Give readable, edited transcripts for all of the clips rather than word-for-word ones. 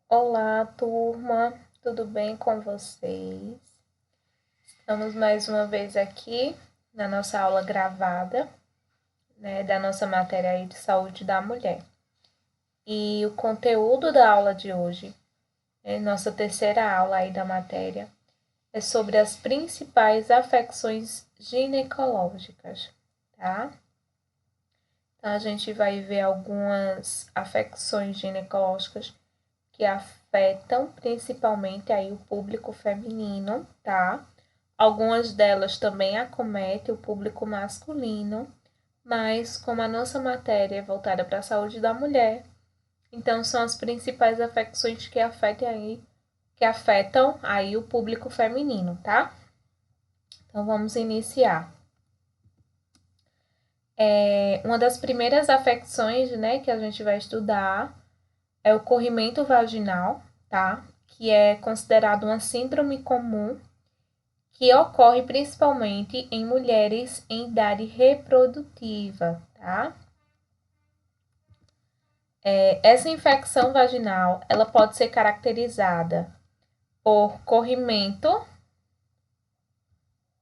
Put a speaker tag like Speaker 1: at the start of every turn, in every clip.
Speaker 1: Olá, turma, tudo bem com vocês? Estamos mais uma vez aqui na nossa aula gravada, né, da nossa matéria aí de saúde da mulher. E o conteúdo da aula de hoje, nossa terceira aula aí da matéria, é sobre as principais afecções ginecológicas, tá? Então, a gente vai ver algumas afecções ginecológicas que afetam principalmente aí o público feminino, tá? Algumas delas também acometem o público masculino, mas como a nossa matéria é voltada para a saúde da mulher, então são as principais afecções que afetam aí o público feminino, tá? Então vamos iniciar. Uma das primeiras afecções, né, que a gente vai estudar é o corrimento vaginal, tá? Que é considerado uma síndrome comum que ocorre principalmente em mulheres em idade reprodutiva, tá? Essa infecção vaginal, ela pode ser caracterizada por corrimento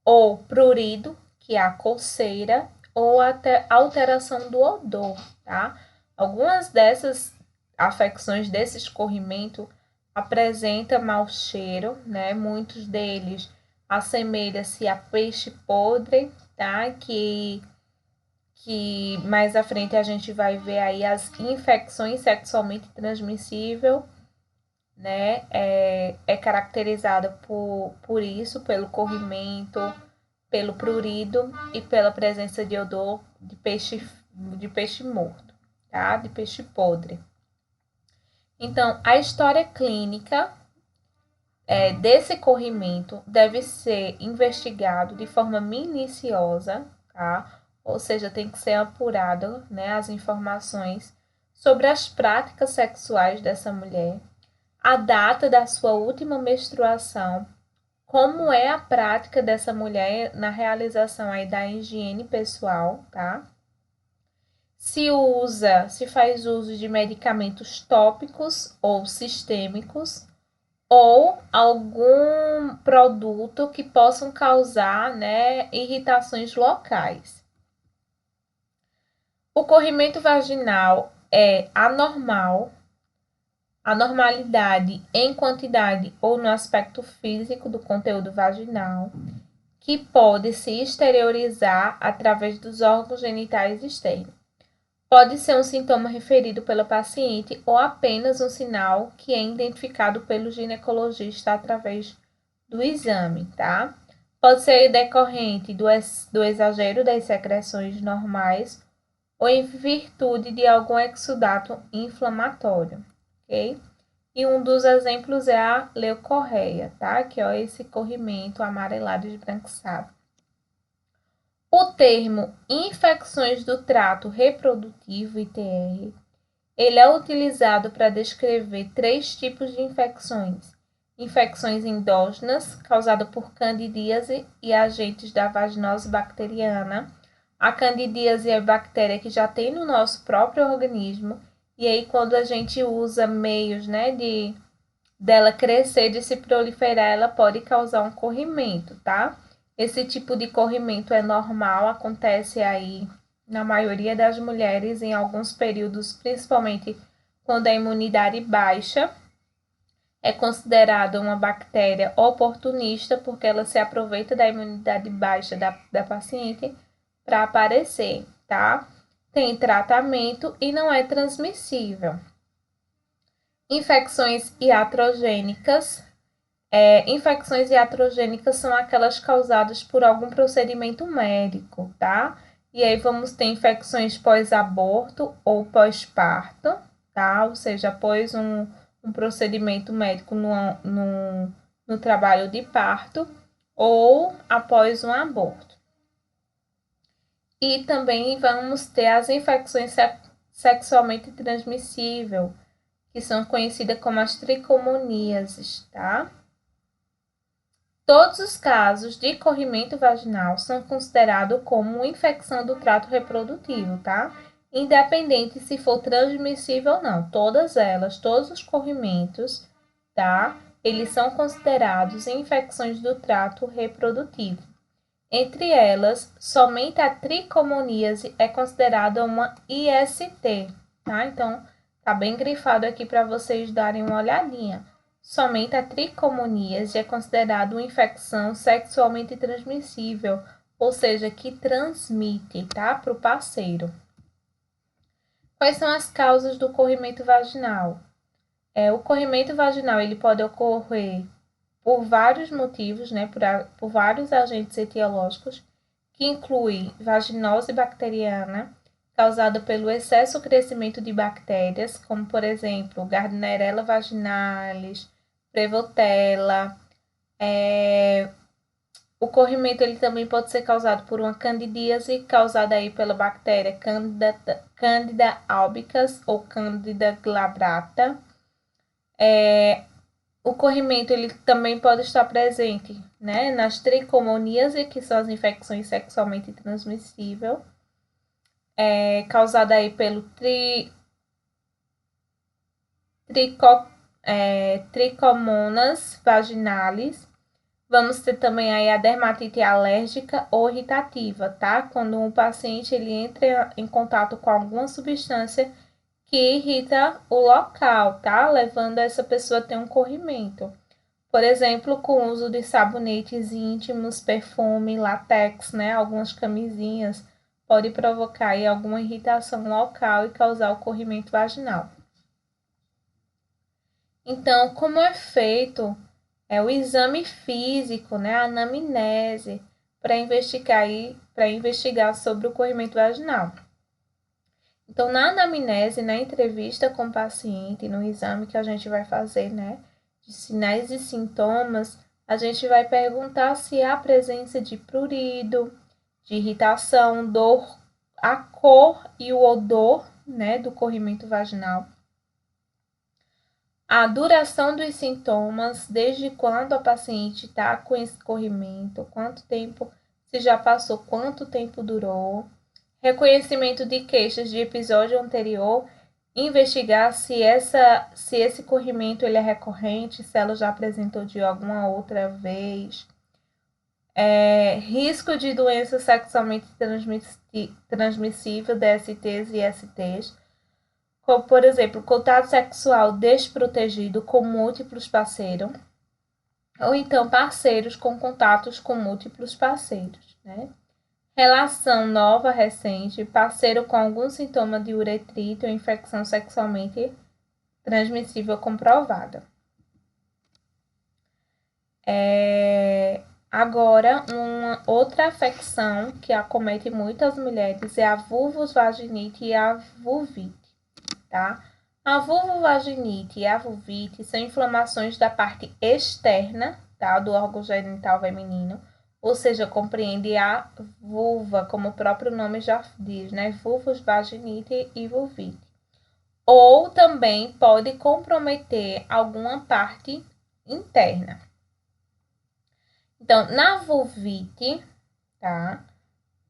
Speaker 1: ou prurido, que é a coceira, ou até alteração do odor, tá? Algumas dessas afecções desse escorrimento apresentam mau cheiro, né? Muitos deles assemelham-se a peixe podre, tá? Que mais à frente a gente vai ver aí as infecções sexualmente transmissíveis, né? É caracterizada por isso, pelo corrimento, pelo prurido e pela presença de odor de peixe morto, tá? De peixe podre. Então, a história clínica desse corrimento deve ser investigado de forma minuciosa, tá? Ou seja, tem que ser apurado, né, as informações sobre as práticas sexuais dessa mulher, a data da sua última menstruação, como é a prática dessa mulher na realização aí da higiene pessoal, tá? Se faz uso de medicamentos tópicos ou sistêmicos, ou algum produto que possam causar, né, irritações locais. O corrimento vaginal é anormal, anormalidade em quantidade ou no aspecto físico do conteúdo vaginal, que pode se exteriorizar através dos órgãos genitais externos. Pode ser um sintoma referido pela paciente ou apenas um sinal que é identificado pelo ginecologista através do exame, tá? Pode ser decorrente do exagero das secreções normais ou em virtude de algum exudato inflamatório, ok? E um dos exemplos é a leucorreia, tá? Que é esse corrimento amarelado esbranquiçado. O termo infecções do trato reprodutivo, ITR, ele é utilizado para descrever três tipos de infecções: infecções endógenas, causadas por candidíase e agentes da vaginose bacteriana. A candidíase é a bactéria que já tem no nosso próprio organismo, e aí quando a gente usa meios, né, dela crescer, de se proliferar, ela pode causar um corrimento, tá? Esse tipo de corrimento é normal, acontece aí na maioria das mulheres em alguns períodos, principalmente quando a imunidade baixa. É considerada uma bactéria oportunista porque ela se aproveita da imunidade baixa da paciente para aparecer, tá? Tem tratamento e não é transmissível. Infecções iatrogênicas. Infecções iatrogênicas são aquelas causadas por algum procedimento médico, tá? E aí vamos ter infecções pós-aborto ou pós-parto, tá? Ou seja, após um procedimento médico no trabalho de parto ou após um aborto. E também vamos ter as infecções sexualmente transmissíveis, que são conhecidas como as tricomoníases, tá? Todos os casos de corrimento vaginal são considerados como infecção do trato reprodutivo, tá? independente se for transmissível ou não. Todas elas, todos os corrimentos, tá? Eles são considerados infecções do trato reprodutivo. Entre elas, somente a tricomoníase é considerada uma IST, tá? Então, tá bem grifado aqui para vocês darem uma olhadinha. Somente a tricomoníase é considerada uma infecção sexualmente transmissível, ou seja, que transmite, tá? Para o parceiro. Quais são as causas do corrimento vaginal? O corrimento vaginal ele pode ocorrer por vários motivos, né, por vários agentes etiológicos, que incluem vaginose bacteriana, causada pelo excesso crescimento de bactérias, como, por exemplo, Gardnerella vaginalis, Prevotella. O corrimento ele também pode ser causado por uma candidíase, causada aí pela bactéria Candida albicans ou Candida glabrata. O corrimento ele também pode estar presente, né, nas tricomoníase, que são as infecções sexualmente transmissíveis, causada aí pelo Trichomonas vaginalis. Vamos ter também aí a dermatite alérgica ou irritativa, tá? Quando um paciente ele entra em contato com alguma substância que irrita o local, tá? Levando essa pessoa a ter um corrimento. Por exemplo, com o uso de sabonetes íntimos, perfume, látex, né? Algumas camisinhas, pode provocar aí alguma irritação local e causar o corrimento vaginal. Então, como é feito o exame físico, né? A anamnese, para investigar sobre o corrimento vaginal. Então, na anamnese, na entrevista com o paciente, no exame que a gente vai fazer, né, de sinais e sintomas, a gente vai perguntar se há presença de prurido, de irritação, dor, a cor e o odor, né, do corrimento vaginal. A duração dos sintomas, desde quando a paciente está com esse corrimento, quanto tempo, se já passou, quanto tempo durou. Reconhecimento de queixas de episódio anterior, investigar se esse corrimento ele é recorrente, se ela já apresentou de alguma outra vez. Risco de doença sexualmente transmissível, DSTs e STs, como, por exemplo, contato sexual desprotegido com múltiplos parceiros, ou então parceiros com contatos com múltiplos parceiros, né? Relação nova, recente, parceiro com algum sintoma de uretrite ou infecção sexualmente transmissível comprovada. Agora, uma outra afecção que acomete muitas mulheres é a vulvovaginite e a vulvite, tá? A vulvovaginite e a vulvite são inflamações da parte externa, tá, do órgão genital feminino, ou seja, compreende a vulva, como o próprio nome já diz, né? Vulvovaginite e vulvite. Ou também pode comprometer alguma parte interna. Então, na vulvite, tá?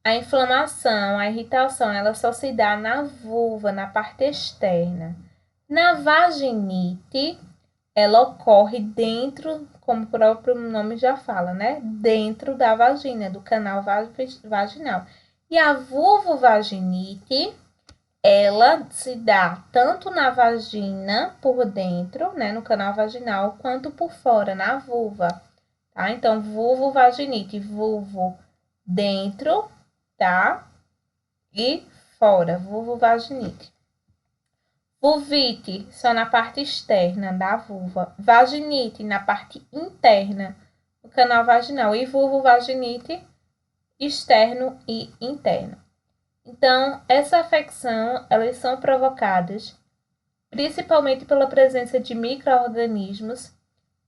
Speaker 1: A inflamação, a irritação, ela só se dá na vulva, na parte externa. Na vaginite, ela ocorre dentro, como o próprio nome já fala, né? Dentro da vagina, do canal vaginal. E a vulvovaginite, ela se dá tanto na vagina por dentro, né, no canal vaginal, quanto por fora, na vulva, tá? Então, vulvovaginite, vulvo dentro, tá? E fora, vulvovaginite. Vulvite, só na parte externa da vulva. Vaginite, na parte interna do canal vaginal. E vulvovaginite, externo e interno. Então, essa afecção, elas são provocadas principalmente pela presença de micro-organismos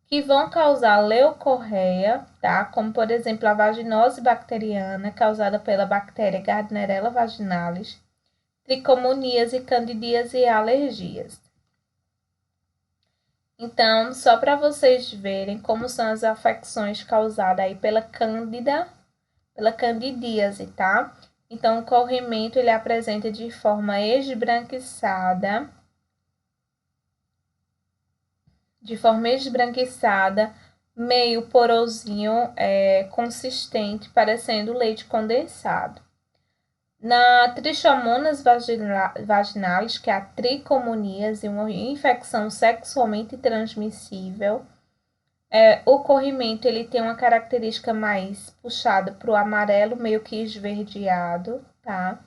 Speaker 1: que vão causar leucorreia, tá? Como, por exemplo, a vaginose bacteriana, causada pela bactéria Gardnerella vaginalis, tricomoníase, candidíase e alergias. Então, só para vocês verem como são as afecções causadas aí pela candidíase, tá? Então, o corrimento ele apresenta de forma esbranquiçada, meio porosinho, consistente, parecendo leite condensado. Na trichomonas vaginalis, que é a tricomoníase, uma infecção sexualmente transmissível, o corrimento ele tem uma característica mais puxada para o amarelo, meio que esverdeado, tá?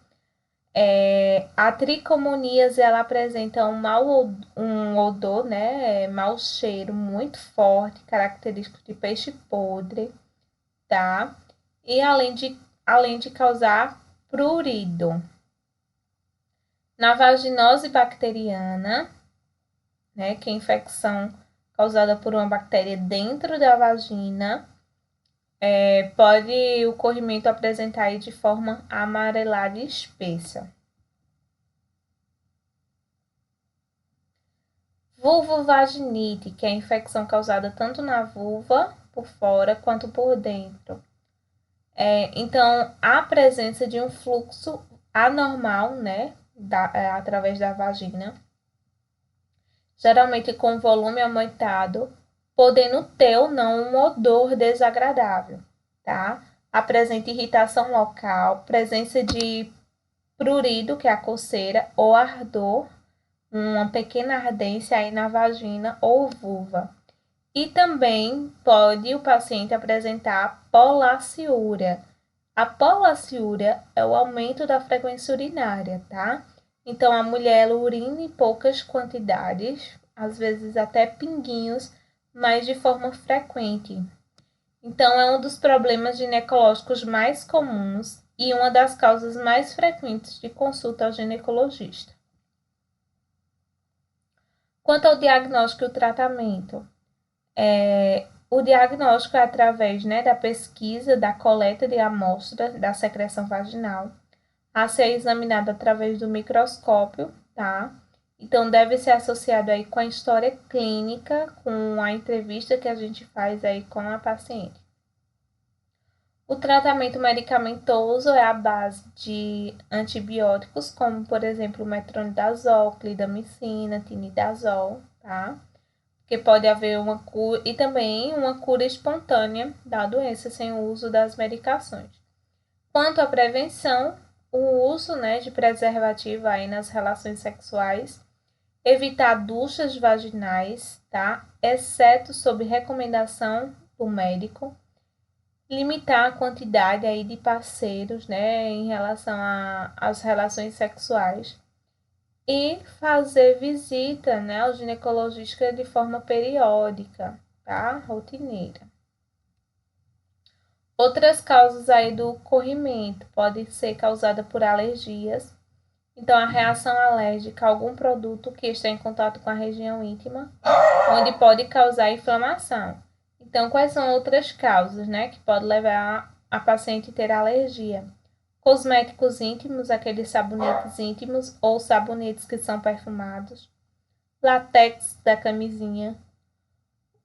Speaker 1: A tricomoníase ela apresenta um odor, né, mau cheiro muito forte, característico de peixe podre, tá? E além de causar prurido. Na vaginose bacteriana, né, que é infecção causada por uma bactéria dentro da vagina, pode o corrimento apresentar aí de forma amarelada e espessa. Vulvovaginite, que é a infecção causada tanto na vulva, por fora, quanto por dentro. Então, a presença de um fluxo anormal, né, através da vagina, geralmente com volume aumentado, podendo ter ou não um odor desagradável, tá? Apresenta irritação local, presença de prurido, que é a coceira, ou ardor, uma pequena ardência aí na vagina ou vulva. E também pode o paciente apresentar polaciúria. A polaciúria é o aumento da frequência urinária, tá? Então, a mulher urina em poucas quantidades, às vezes até pinguinhos, mas de forma frequente. Então, é um dos problemas ginecológicos mais comuns e uma das causas mais frequentes de consulta ao ginecologista. Quanto ao diagnóstico e o tratamento, o diagnóstico é através, né, da pesquisa, da coleta de amostra da secreção vaginal, a ser examinada através do microscópio, tá? Então, deve ser associado aí com a história clínica, com a entrevista que a gente faz aí com a paciente. O tratamento medicamentoso é a base de antibióticos, como, por exemplo, metronidazol, clindamicina, tinidazol, tá? Que pode haver uma cura e também uma cura espontânea da doença sem o uso das medicações. Quanto à prevenção, o uso, né, de preservativo aí nas relações sexuais, evitar duchas vaginais, tá? Exceto sob recomendação do médico, limitar a quantidade aí de parceiros, né, em relação às relações sexuais e fazer visita, né, ao ginecologista de forma periódica, tá? Rotineira. Outras causas aí do corrimento podem ser causada por alergias. Então, a reação alérgica a algum produto que está em contato com a região íntima, onde pode causar inflamação. Então, quais são outras causas, né, que podem levar a paciente a ter alergia? Cosméticos íntimos, aqueles sabonetes íntimos ou sabonetes que são perfumados. Látex da camisinha.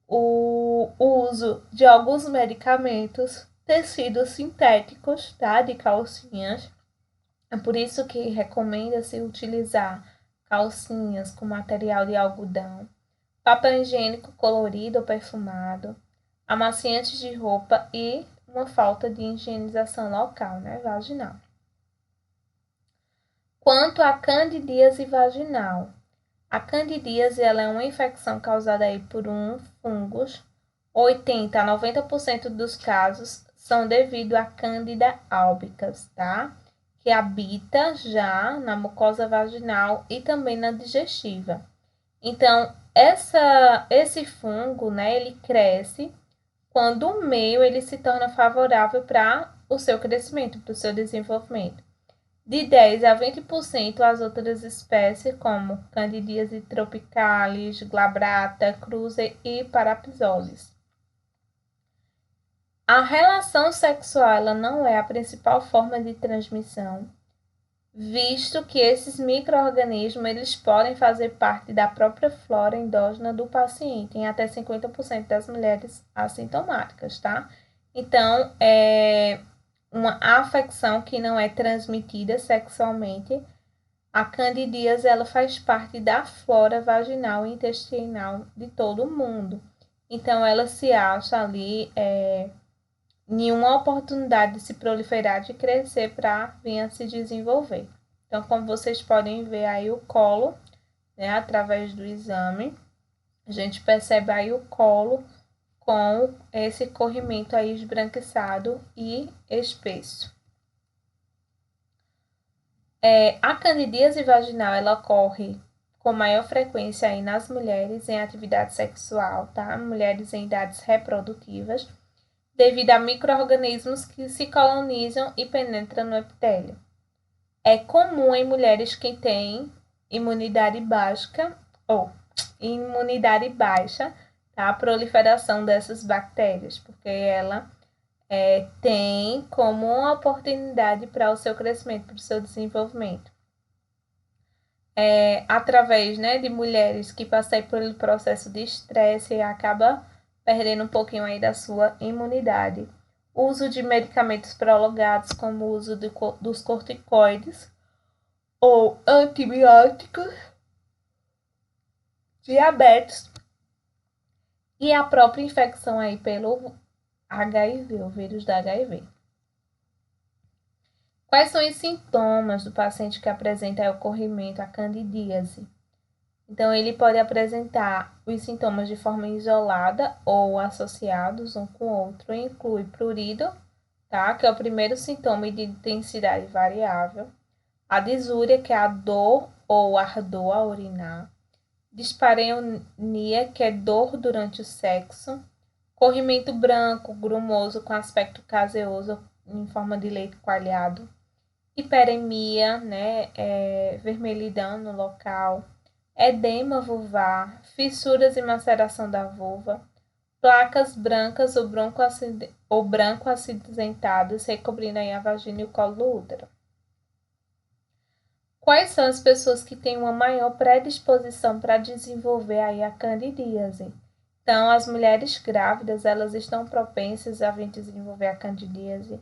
Speaker 1: O uso de alguns medicamentos, tecidos sintéticos, tá, de calcinhas. É por isso que recomenda-se utilizar calcinhas com material de algodão, papel higiênico colorido ou perfumado, amaciantes de roupa e uma falta de higienização local, né, vaginal. Quanto à candidíase vaginal, a candidíase ela é uma infecção causada aí por um fungos. 80 a 90% dos casos são devido à Candida albicans, tá? Que habita já na mucosa vaginal e também na digestiva. Então, esse fungo, né, ele cresce quando o meio ele se torna favorável para o seu crescimento, para o seu desenvolvimento. De 10 a 20% as outras espécies, como Candidíase tropicalis, glabrata, cruzi e parapsolis. A relação sexual ela não é a principal forma de transmissão, visto que esses micro-organismos eles podem fazer parte da própria flora endógena do paciente, em até 50% das mulheres assintomáticas, tá? Então, uma afecção que não é transmitida sexualmente, a candidíase ela faz parte da flora vaginal e intestinal de todo mundo. Então, ela se acha ali em uma oportunidade de se proliferar, de crescer para vir a se desenvolver. Então, como vocês podem ver aí o colo, né, através do exame, a gente percebe aí o colo com esse corrimento aí esbranquiçado e espesso. A candidíase vaginal, ela ocorre com maior frequência aí nas mulheres em atividade sexual, tá? Mulheres em idades reprodutivas, devido a micro-organismos que se colonizam e penetram no epitélio. É comum em mulheres que têm imunidade baixa, tá? A proliferação dessas bactérias, porque ela tem como uma oportunidade para o seu crescimento, para o seu desenvolvimento. Através, né, de mulheres que passam pelo processo de estresse e acaba perdendo um pouquinho aí da sua imunidade. Uso de medicamentos prolongados, como o uso dos corticoides ou antibióticos, diabetes e a própria infecção aí pelo HIV, o vírus da HIV. Quais são os sintomas do paciente que apresenta ocorrimento à candidíase? Então, ele pode apresentar os sintomas de forma isolada ou associados um com o outro. Inclui prurido, tá? Que é o primeiro sintoma de intensidade variável. A disúria, que é a dor ou ardor ao urinar. Dispareunia, que é dor durante o sexo. Corrimento branco, grumoso, com aspecto caseoso, em forma de leite coalhado. Hiperemia, né? Vermelhidão no local. Edema vulvar, fissuras e maceração da vulva, placas brancas ou branco acinzentadas recobrindo aí a vagina e o colo do útero. Quais são as pessoas que têm uma maior predisposição para desenvolver aí a candidíase? Então, as mulheres grávidas, elas estão propensas a vir desenvolver a candidíase.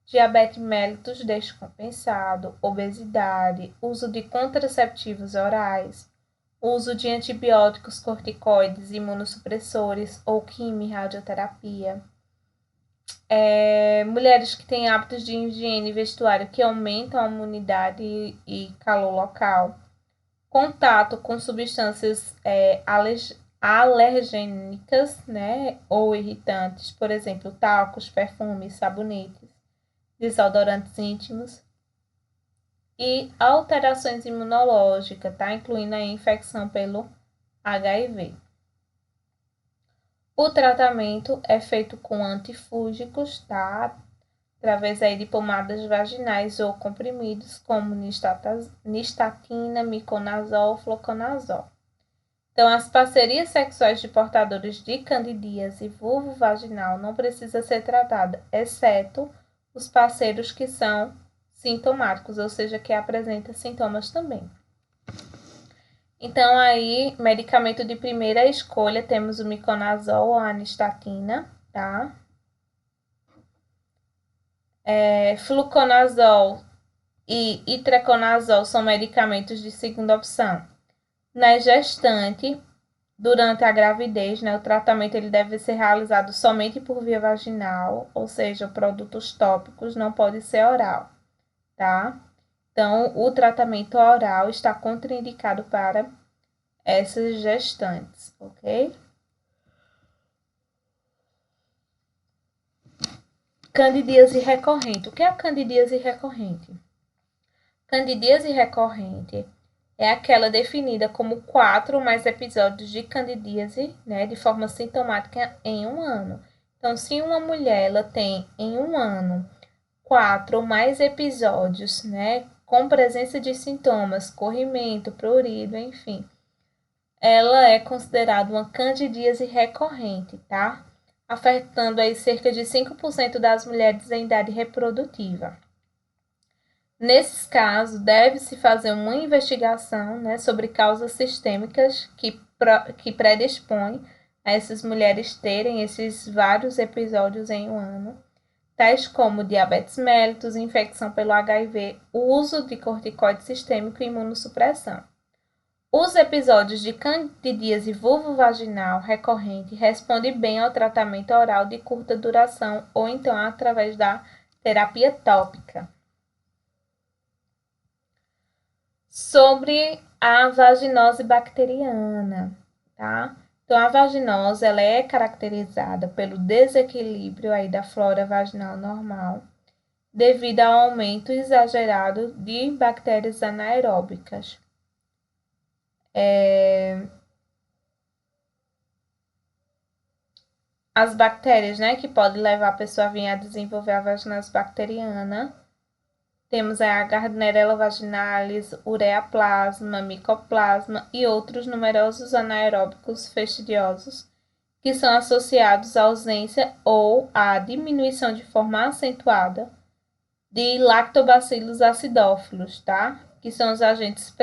Speaker 1: Diabetes mellitus descompensado, obesidade, uso de contraceptivos orais, uso de antibióticos, corticoides, imunossupressores ou quimio-radioterapia. Mulheres que têm hábitos de higiene e vestuário que aumentam a imunidade e calor local. Contato com substâncias alergênicas, né, ou irritantes, por exemplo, talcos, perfumes, sabonetes, desodorantes íntimos. E alterações imunológicas, tá? Incluindo a infecção pelo HIV. O tratamento é feito com antifúngicos, tá? Através aí de pomadas vaginais ou comprimidos, como nistatina, miconazol, fluconazol. Então, as parcerias sexuais de portadores de candidíase vulvo-vaginal não precisa ser tratada, exceto os parceiros que são sintomáticos, ou seja, que apresenta sintomas também. Então, aí, medicamento de primeira escolha, temos o miconazol ou a nistatina, tá? Fluconazol e itraconazol são medicamentos de segunda opção. Na gestante, durante a gravidez, né, o tratamento ele deve ser realizado somente por via vaginal, ou seja, produtos tópicos, não pode ser oral, tá? Então, o tratamento oral está contraindicado para essas gestantes, ok? Candidíase recorrente. O que é a candidíase recorrente? Candidíase recorrente é aquela definida como 4 ou mais episódios de candidíase, né, de forma sintomática em um ano. Então, se uma mulher ela tem em um ano 4 ou mais episódios, né, com presença de sintomas, corrimento, prurido, enfim, ela é considerada uma candidíase recorrente, tá? Afetando aí cerca de 5% das mulheres em idade reprodutiva. Nesses casos, deve-se fazer uma investigação, né, sobre causas sistêmicas que predispõem a essas mulheres terem esses vários episódios em um ano. tais como diabetes mellitus, infecção pelo HIV, o uso de corticoide sistêmico e imunossupressão. Os episódios de candidíase vulvovaginal recorrente respondem bem ao tratamento oral de curta duração ou então através da terapia tópica. Sobre a vaginose bacteriana, tá? Então, a vaginose ela é caracterizada pelo desequilíbrio aí da flora vaginal normal, devido ao aumento exagerado de bactérias anaeróbicas. As bactérias, né, que podem levar a pessoa a vir a desenvolver a vaginose bacteriana. Temos a Gardnerella vaginalis, Ureaplasma, Mycoplasma e outros numerosos anaeróbicos fastidiosos que são associados à ausência ou à diminuição de forma acentuada de lactobacillus acidófilos, tá? Que são os agentes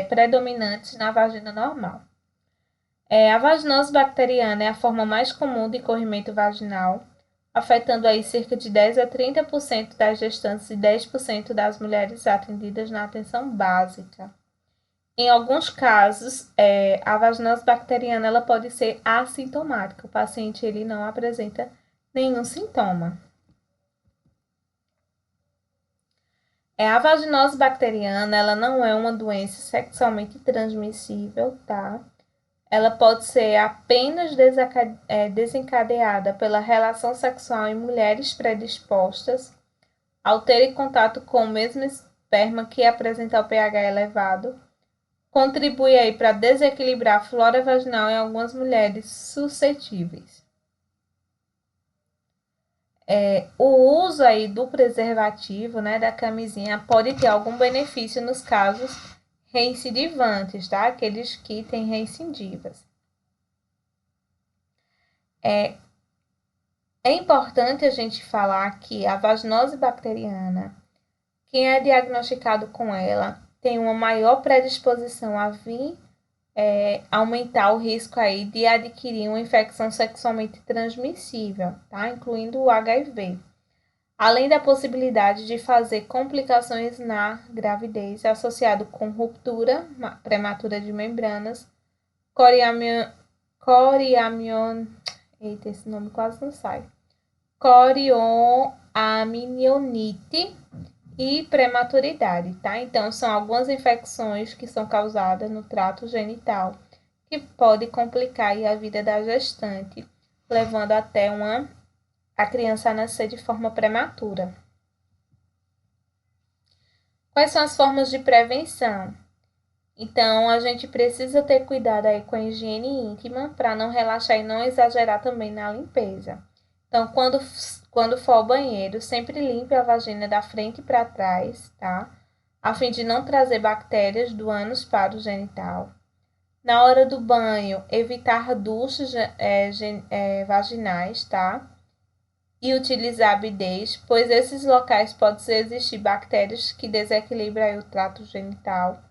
Speaker 1: predominantes na vagina normal. A vaginose bacteriana é a forma mais comum de corrimento vaginal, afetando aí cerca de 10 a 30% das gestantes e 10% das mulheres atendidas na atenção básica. Em alguns casos, a vaginose bacteriana ela pode ser assintomática. O paciente ele não apresenta nenhum sintoma. A vaginose bacteriana ela não é uma doença sexualmente transmissível, tá? Ela pode ser apenas desencadeada pela relação sexual em mulheres predispostas ao terem contato com o mesmo esperma que apresenta o pH elevado. Contribui aí para desequilibrar a flora vaginal em algumas mulheres suscetíveis. O uso aí do preservativo, né, da camisinha, pode ter algum benefício nos casos reincidivantes, tá? Aqueles que têm recidivas. É importante a gente falar que a vaginose bacteriana, quem é diagnosticado com ela, tem uma maior predisposição a vir aumentar o risco aí de adquirir uma infecção sexualmente transmissível, tá? Incluindo o HIV. Além da possibilidade de fazer complicações na gravidez associado com ruptura prematura de membranas, eita, esse nome quase não sai. Corioamnioniite e prematuridade, tá? Então, são algumas infecções que são causadas no trato genital que podem complicar aí a vida da gestante, levando até a criança a nascer de forma prematura. Quais são as formas de prevenção? Então, a gente precisa ter cuidado aí com a higiene íntima para não relaxar e não exagerar também na limpeza. Então, quando for ao banheiro, sempre limpe a vagina da frente para trás, tá? A fim de não trazer bactérias do ânus para o genital. Na hora do banho, evitar duchas vaginais, tá? E utilizar bidês, pois esses locais podem existir bactérias que desequilibram o trato genital.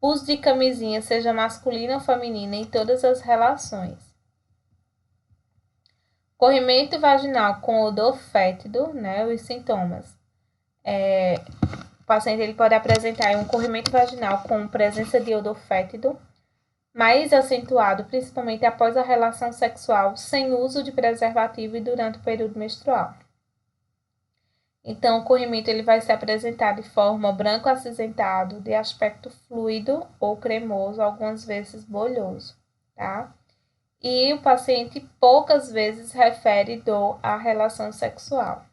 Speaker 1: Uso de camisinha, seja masculina ou feminina, em todas as relações. Corrimento vaginal com odor fétido, né? Os sintomas. O paciente ele pode apresentar um corrimento vaginal com presença de odor fétido, mais acentuado, principalmente após a relação sexual, sem uso de preservativo e durante o período menstrual. Então, o corrimento ele vai se apresentar de forma branco acinzentado, de aspecto fluido ou cremoso, algumas vezes bolhoso, tá? E o paciente poucas vezes refere dor à relação sexual.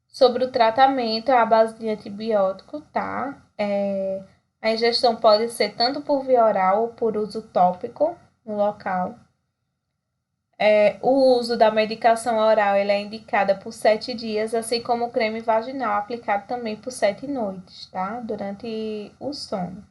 Speaker 1: Sobre o tratamento, é a base de antibiótico, tá? A ingestão pode ser tanto por via oral ou por uso tópico no local. O uso da medicação oral ele é indicada por 7 dias, assim como o creme vaginal aplicado também por 7 noites, tá? Durante o sono.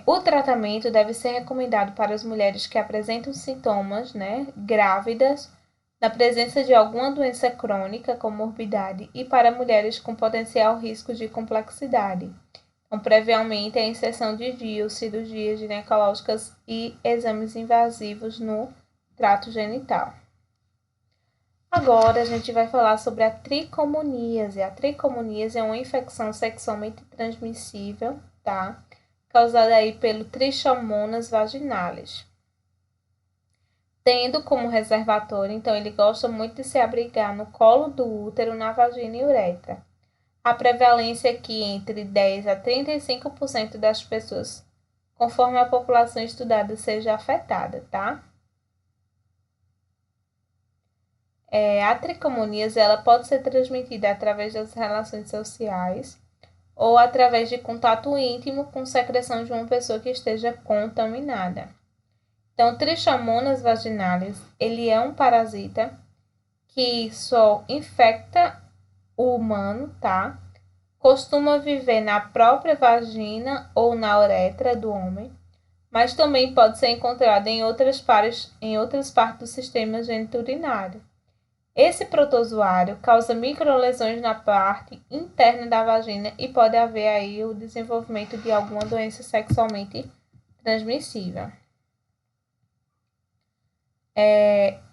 Speaker 1: O tratamento deve ser recomendado para as mulheres que apresentam sintomas, né, grávidas, na presença de alguma doença crônica, comorbidade, e para mulheres com potencial risco de complexidade. Então, previamente, a inserção de DIU, cirurgias ginecológicas e exames invasivos no trato genital. Agora a gente vai falar sobre a tricomoníase. A tricomoníase é uma infecção sexualmente transmissível, tá? Causada aí pelo Trichomonas vaginalis. Tendo como reservatório, então ele gosta muito de se abrigar no colo do útero, na vagina e uretra. A prevalência aqui entre 10 a 35% das pessoas, conforme a população estudada seja afetada, tá? A tricomoníase ela pode ser transmitida através das relações sociais ou através de contato íntimo com secreção de uma pessoa que esteja contaminada. Então, Trichomonas vaginalis, ele é um parasita que só infecta o humano, tá? Costuma viver na própria vagina ou na uretra do homem, mas também pode ser encontrado em outras partes do sistema geniturinário. Esse protozoário causa microlesões na parte interna da vagina e pode haver aí o desenvolvimento de alguma doença sexualmente transmissível.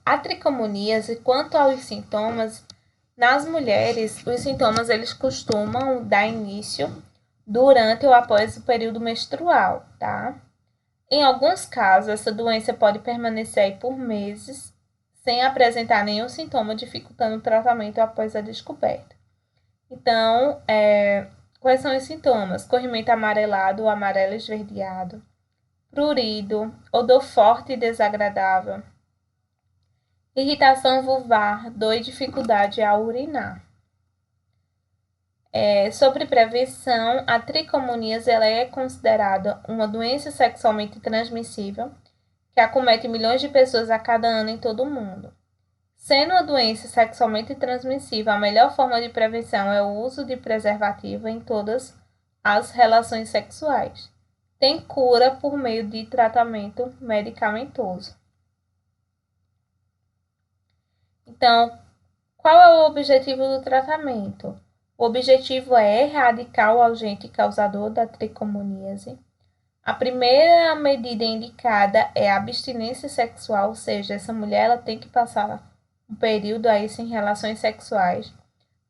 Speaker 1: A tricomoníase, quanto aos sintomas, nas mulheres, os sintomas eles costumam dar início durante ou após o período menstrual, tá? Em alguns casos, essa doença pode permanecer aí por meses sem apresentar nenhum sintoma, dificultando o tratamento após a descoberta. Então, quais são os sintomas? Corrimento amarelado ou amarelo esverdeado, prurido, odor forte e desagradável, irritação vulvar, dor e dificuldade ao urinar. Sobre prevenção, a tricomoníase ela é considerada uma doença sexualmente transmissível que acomete milhões de pessoas a cada ano em todo o mundo. Sendo uma doença sexualmente transmissível, a melhor forma de prevenção é o uso de preservativo em todas as relações sexuais. Tem cura por meio de tratamento medicamentoso. Então, qual é o objetivo do tratamento? O objetivo é erradicar o agente causador da tricomoníase. A primeira medida indicada é a abstinência sexual, ou seja, essa mulher ela tem que passar um período aí sem relações sexuais,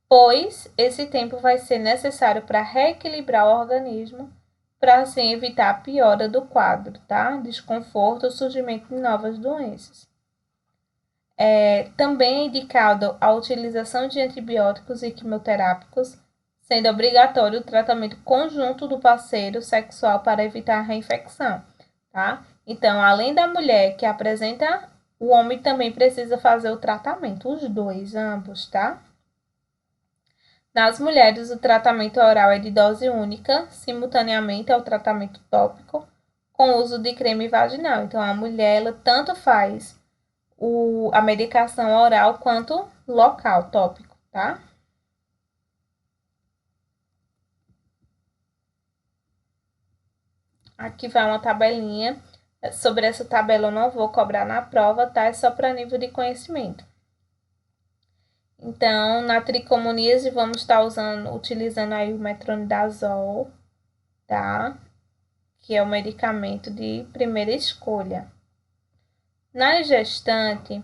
Speaker 1: pois esse tempo vai ser necessário para reequilibrar o organismo, para assim evitar a piora do quadro, tá? Desconforto ou surgimento de novas doenças. Também é indicado a utilização de antibióticos e quimioterápicos, sendo obrigatório o tratamento conjunto do parceiro sexual para evitar a reinfecção, tá? Então, além da mulher que apresenta, o homem também precisa fazer o tratamento, os dois, ambos, tá? Nas mulheres, o tratamento oral é de dose única, simultaneamente ao tratamento tópico, com o uso de creme vaginal. Então, a mulher, ela tanto faz a medicação oral quanto local, tópico, tá? Aqui vai uma tabelinha. Sobre essa tabela eu não vou cobrar na prova, tá? É só para nível de conhecimento. Então, na tricomoníase, vamos estar utilizando aí o metronidazol, tá? Que é o medicamento de primeira escolha. Na gestante,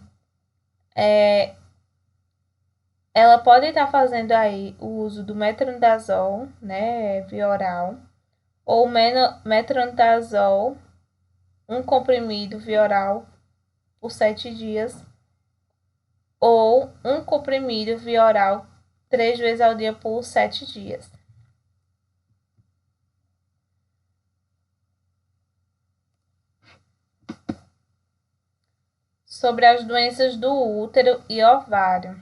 Speaker 1: ela pode estar fazendo aí o uso do metronidazol, né, via oral, ou metronidazol, um comprimido via oral por 7 dias, ou um comprimido via oral 3 vezes ao dia por 7 dias. Sobre as doenças do útero e ovário.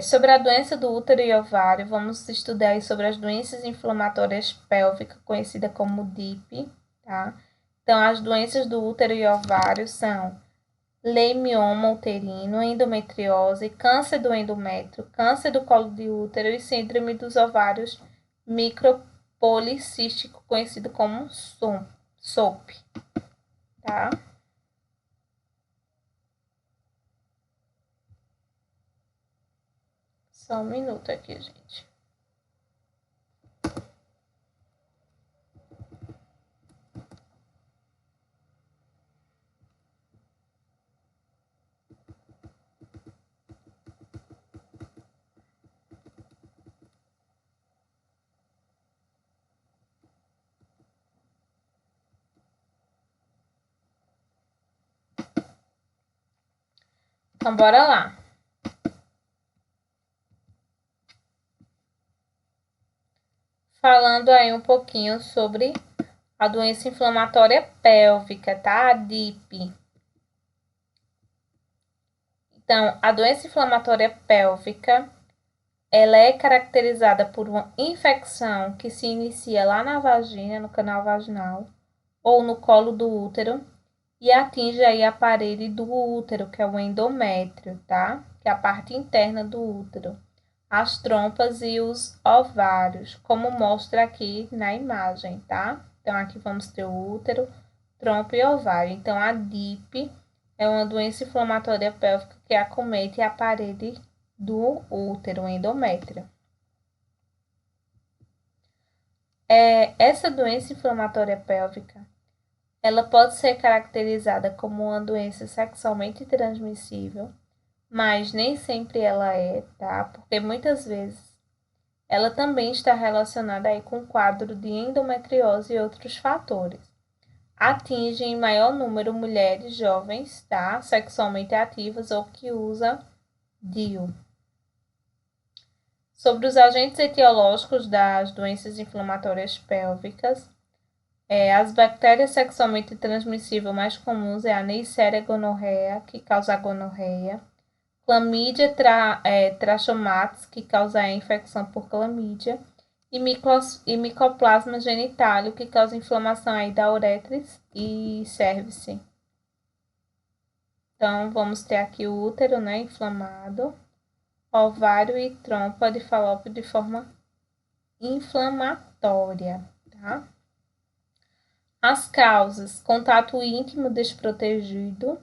Speaker 1: Sobre a doença do útero e ovário, vamos estudar sobre as doenças inflamatórias pélvicas, conhecida como DIP, tá? Então, as doenças do útero e ovário são leimioma uterino, endometriose, câncer do endométrio, câncer do colo de útero e síndrome dos ovários micropolicístico, conhecido como SOP, tá? Só um minuto aqui, gente. Então, bora lá. Falando aí um pouquinho sobre a doença inflamatória pélvica, tá? A DIP. Então, a doença inflamatória pélvica, ela é caracterizada por uma infecção que se inicia lá na vagina, no canal vaginal, ou no colo do útero, e atinge aí a parede do útero, que é o endométrio, tá? Que é a parte interna do útero, as trompas e os ovários, como mostra aqui na imagem, tá? Então, aqui vamos ter o útero, trompa e ovário. Então, a DIP é uma doença inflamatória pélvica que acomete a parede do útero, o endométrio. Essa doença inflamatória pélvica, ela pode ser caracterizada como uma doença sexualmente transmissível, mas nem sempre ela é, tá? Porque muitas vezes ela também está relacionada aí com o quadro de endometriose e outros fatores. Atinge em maior número mulheres jovens, tá? Sexualmente ativas ou que usam DIU. Sobre os agentes etiológicos das doenças inflamatórias pélvicas, as bactérias sexualmente transmissíveis mais comuns é a Neisseria gonorreia, que causa a gonorreia, Chlamydia trachomatis, que causa a infecção por clamídia, e Mycoplasma genitalium, que causa inflamação aí da uretra e cervice. Então, vamos ter aqui o útero, né, inflamado, ovário e trompa de Falópio de forma inflamatória, tá? As causas: contato íntimo desprotegido,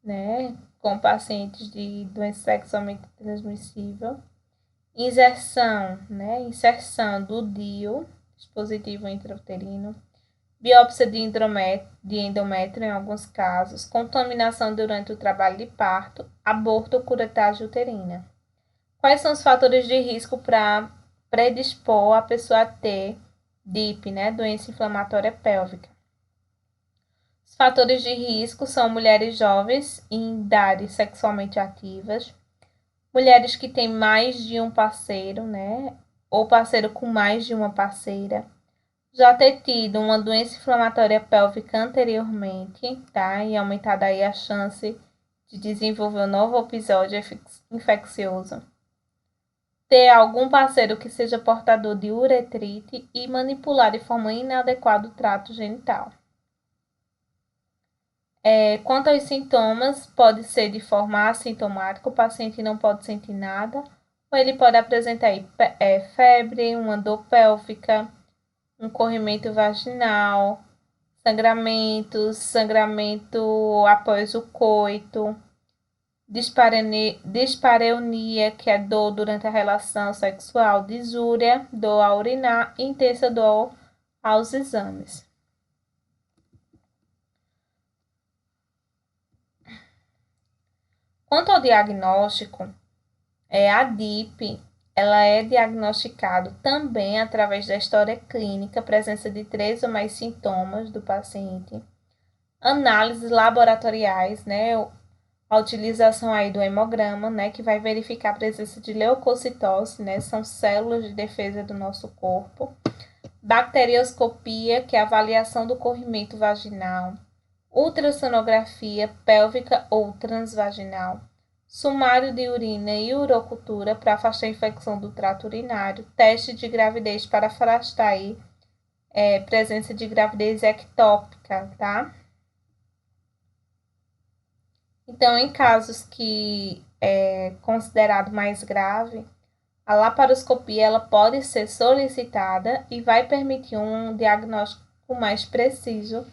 Speaker 1: né, com pacientes de doença sexualmente transmissível, inserção do DIU, dispositivo intrauterino, biópsia de endométrio em alguns casos, contaminação durante o trabalho de parto, aborto ou curetagem uterina. Quais são os fatores de risco para predispor a pessoa a ter DIP, né, doença inflamatória pélvica? Os fatores de risco são mulheres jovens em idades sexualmente ativas, mulheres que têm mais de um parceiro, né, ou parceiro com mais de uma parceira, já ter tido uma doença inflamatória pélvica anteriormente, tá, e aumentar daí a chance de desenvolver um novo episódio infeccioso, ter algum parceiro que seja portador de uretrite e manipular de forma inadequada o trato genital. Quanto aos sintomas, pode ser de forma assintomática, o paciente não pode sentir nada, ou ele pode apresentar febre, uma dor pélvica, um corrimento vaginal, sangramento após o coito, dispareunia, que é dor durante a relação sexual, disúria, dor ao urinar e intensa dor aos exames. Quanto ao diagnóstico, a DIP, ela é diagnosticado também através da história clínica, presença de 3 ou mais sintomas do paciente, análises laboratoriais, né, a utilização aí do hemograma, né, que vai verificar a presença de leucocitose, né, são células de defesa do nosso corpo, bacterioscopia, que é a avaliação do corrimento vaginal, ultrassonografia pélvica ou transvaginal, sumário de urina e urocultura para afastar a infecção do trato urinário, teste de gravidez para afastar aí, presença de gravidez ectópica, tá? Então, em casos que é considerado mais grave, a laparoscopia ela pode ser solicitada e vai permitir um diagnóstico mais preciso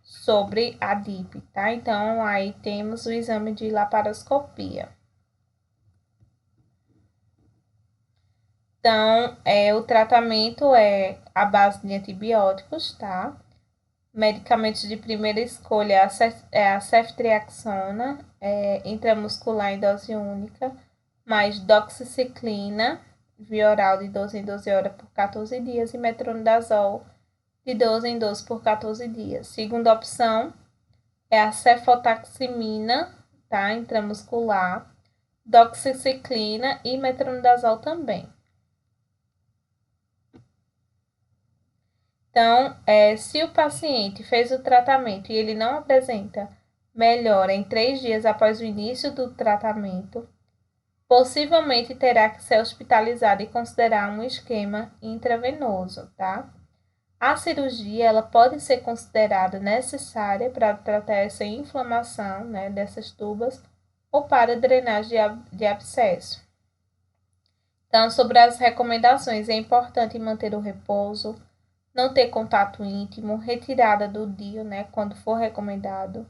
Speaker 1: sobre a DIP, tá? Então, aí temos o exame de laparoscopia. Então, o tratamento é à base de antibióticos, tá? Medicamentos de primeira escolha é a ceftriaxona, intramuscular em dose única, mais doxiciclina, via oral de 12 em 12 horas por 14 dias, e metronidazol de 12 em 12 por 14 dias. Segunda opção é a cefotaximina, tá? Intramuscular, doxiciclina e metronidazol também. Então, se o paciente fez o tratamento e ele não apresenta melhora em 3 dias após o início do tratamento, possivelmente terá que ser hospitalizado e considerar um esquema intravenoso, tá? A cirurgia ela pode ser considerada necessária para tratar essa inflamação, né, dessas tubas ou para drenagem de abscesso. Então, sobre as recomendações, é importante manter o repouso, não ter contato íntimo, retirada do DIU, né, quando for recomendado,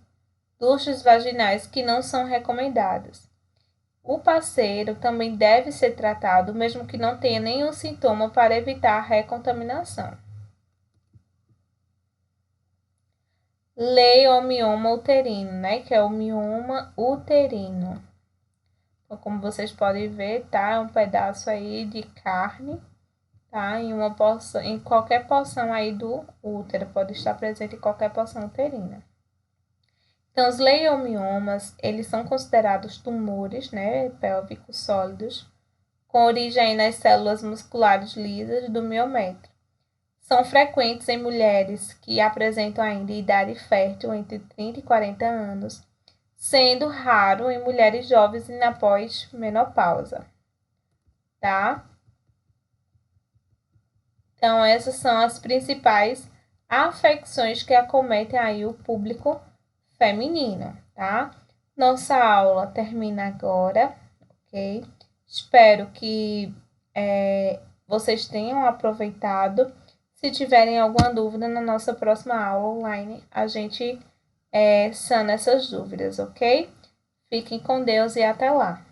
Speaker 1: duchas vaginais que não são recomendadas. O parceiro também deve ser tratado, mesmo que não tenha nenhum sintoma, para evitar a recontaminação. Lei ao mioma uterino, né, que é o mioma uterino. Então, como vocês podem ver, tá, é um pedaço aí de carne, tá, em qualquer porção aí do útero, pode estar presente em qualquer porção uterina. Então, os leiomiomas, eles são considerados tumores, né, pélvicos sólidos, com origem nas células musculares lisas do miométrio. São frequentes em mulheres que apresentam ainda idade fértil entre 30 e 40 anos, sendo raro em mulheres jovens e na pós-menopausa, tá? Então, essas são as principais afecções que acometem aí o público feminino, tá? Nossa aula termina agora, ok? Espero que vocês tenham aproveitado. Se tiverem alguma dúvida, na nossa próxima aula online, a gente sana essas dúvidas, ok? Fiquem com Deus e até lá!